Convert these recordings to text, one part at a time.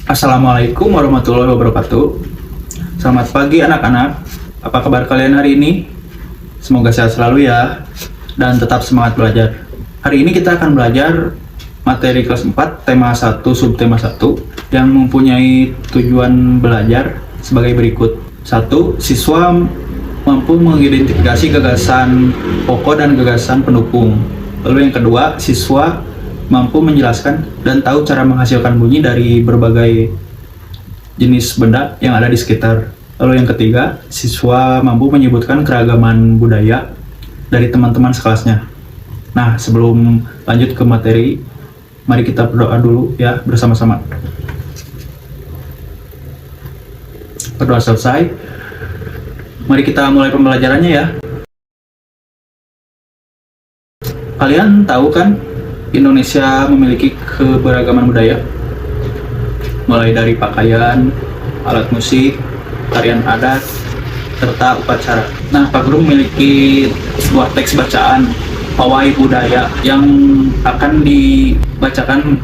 Assalamualaikum warahmatullahi wabarakatuh. Selamat pagi anak-anak. Apa kabar kalian hari ini? Semoga sehat selalu ya dan tetap semangat belajar. Hari ini kita akan belajar materi kelas 4 tema 1 subtema 1 yang mempunyai tujuan belajar sebagai berikut. 1. Siswa mampu mengidentifikasi gagasan pokok dan gagasan pendukung. Lalu yang kedua, siswa mampu menjelaskan dan tahu cara menghasilkan bunyi dari berbagai jenis benda yang ada di sekitar. Lalu yang ketiga, siswa mampu menyebutkan keragaman budaya dari teman-teman sekelasnya. Nah, sebelum lanjut ke materi, mari kita berdoa dulu ya bersama-sama. Berdoa selesai, mari kita mulai pembelajarannya ya. Kalian tahu kan, Indonesia memiliki keberagaman budaya, mulai dari pakaian, alat musik, tarian adat, serta upacara. Nah, Pak Guru memiliki sebuah teks bacaan pawai budaya yang akan dibacakan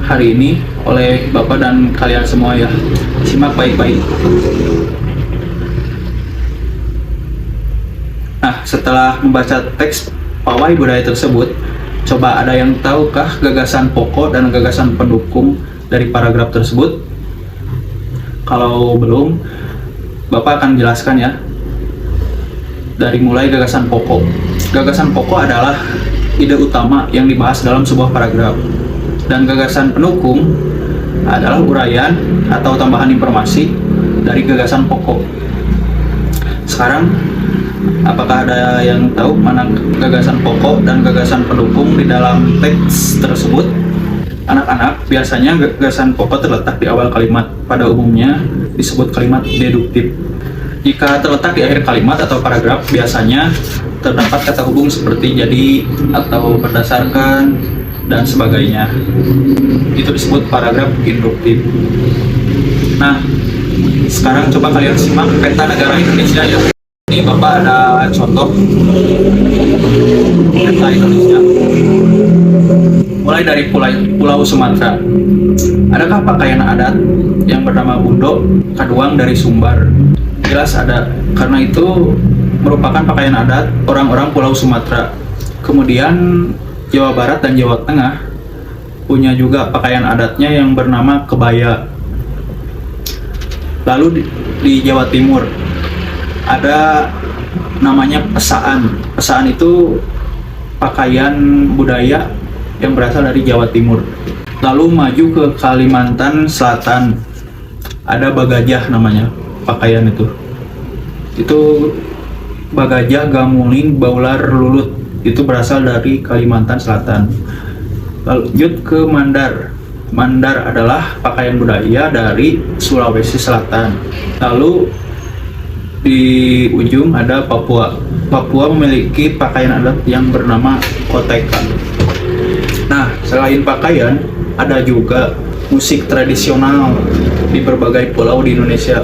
hari ini oleh Bapak dan kalian semua ya. Simak baik-baik. Nah, setelah membaca teks pawai budaya tersebut, coba ada yang tahukah gagasan pokok dan gagasan pendukung dari paragraf tersebut? Kalau belum, Bapak akan jelaskan ya. Dari mulai gagasan pokok. Gagasan pokok adalah ide utama yang dibahas dalam sebuah paragraf. Dan gagasan pendukung adalah uraian atau tambahan informasi dari gagasan pokok. Sekarang, apakah ada yang tahu mana gagasan pokok dan gagasan pendukung di dalam teks tersebut? Anak-anak, biasanya gagasan pokok terletak di awal kalimat. Pada umumnya disebut kalimat deduktif. Jika terletak di akhir kalimat atau paragraf, biasanya terdapat kata hubung seperti jadi atau berdasarkan dan sebagainya. Itu disebut paragraf induktif. Nah, sekarang coba kalian simak peta negara Indonesia ya. Ini Bapak ada contoh peta Indonesia. Mulai dari Pulau Sumatera. Adakah pakaian adat yang bernama bundo, kaduang dari Sumbar? Jelas ada, karena itu merupakan pakaian adat orang-orang Pulau Sumatera. Kemudian Jawa Barat dan Jawa Tengah punya juga pakaian adatnya yang bernama kebaya. Lalu di Jawa Timur ada namanya pesaan. Pesaan itu pakaian budaya yang berasal dari Jawa Timur. Lalu maju ke Kalimantan Selatan, ada bagajah namanya pakaian itu. Itu bagajah, gamuling, baular, lulut. Itu berasal dari Kalimantan Selatan. Lanjut ke Mandar. Mandar adalah pakaian budaya dari Sulawesi Selatan. Lalu di ujung ada Papua. Papua memiliki pakaian adat yang bernama koteka. Nah, selain pakaian, ada juga musik tradisional di berbagai pulau di Indonesia.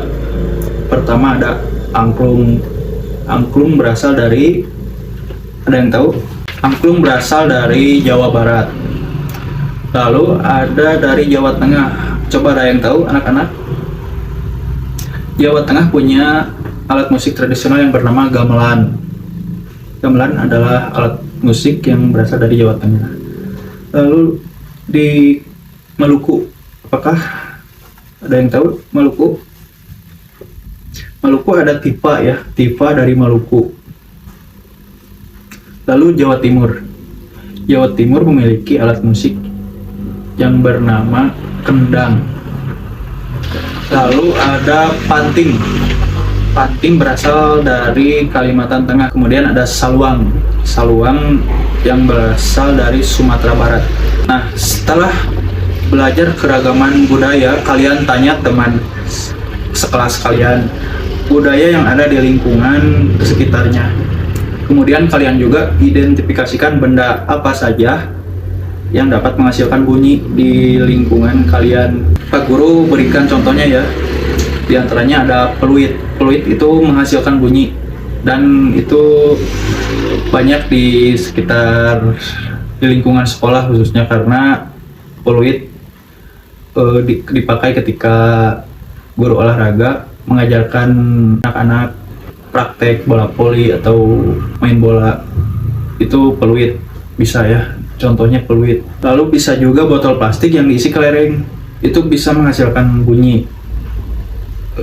Pertama ada angklung. Angklung berasal dari, ada yang tahu? Angklung berasal dari Jawa Barat. Lalu ada dari Jawa Tengah. Coba ada yang tahu anak-anak? Jawa Tengah punya alat musik tradisional yang bernama gamelan. Gamelan adalah alat musik yang berasal dari Jawa Tengah. Lalu di Maluku, apakah ada yang tahu Maluku? Maluku ada tipa ya, tipa dari Maluku. Lalu Jawa Timur. Jawa Timur memiliki alat musik yang bernama kendang. Lalu ada panting. Panting berasal dari Kalimantan Tengah. Kemudian ada saluang. Saluang yang berasal dari Sumatera Barat. Nah, setelah belajar keragaman budaya, kalian tanya teman sekelas kalian budaya yang ada di lingkungan sekitarnya. Kemudian kalian juga identifikasikan benda apa saja yang dapat menghasilkan bunyi di lingkungan kalian. Pak Guru berikan contohnya ya. Di antaranya ada peluit. Peluit itu menghasilkan bunyi dan itu banyak di sekitar di lingkungan sekolah khususnya karena peluit dipakai ketika guru olahraga mengajarkan anak-anak praktek bola voli atau main bola. Itu peluit, bisa ya, contohnya peluit. Lalu bisa juga botol plastik yang diisi kelereng, itu bisa menghasilkan bunyi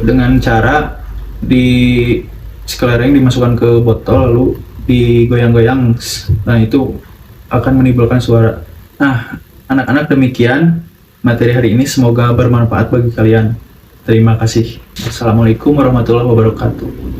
dengan cara di kelereng dimasukkan ke botol lalu digoyang-goyang. Nah, itu akan menimbulkan suara. Nah, anak-anak, demikian materi hari ini, semoga bermanfaat bagi kalian. Terima kasih. Assalamualaikum warahmatullahi wabarakatuh.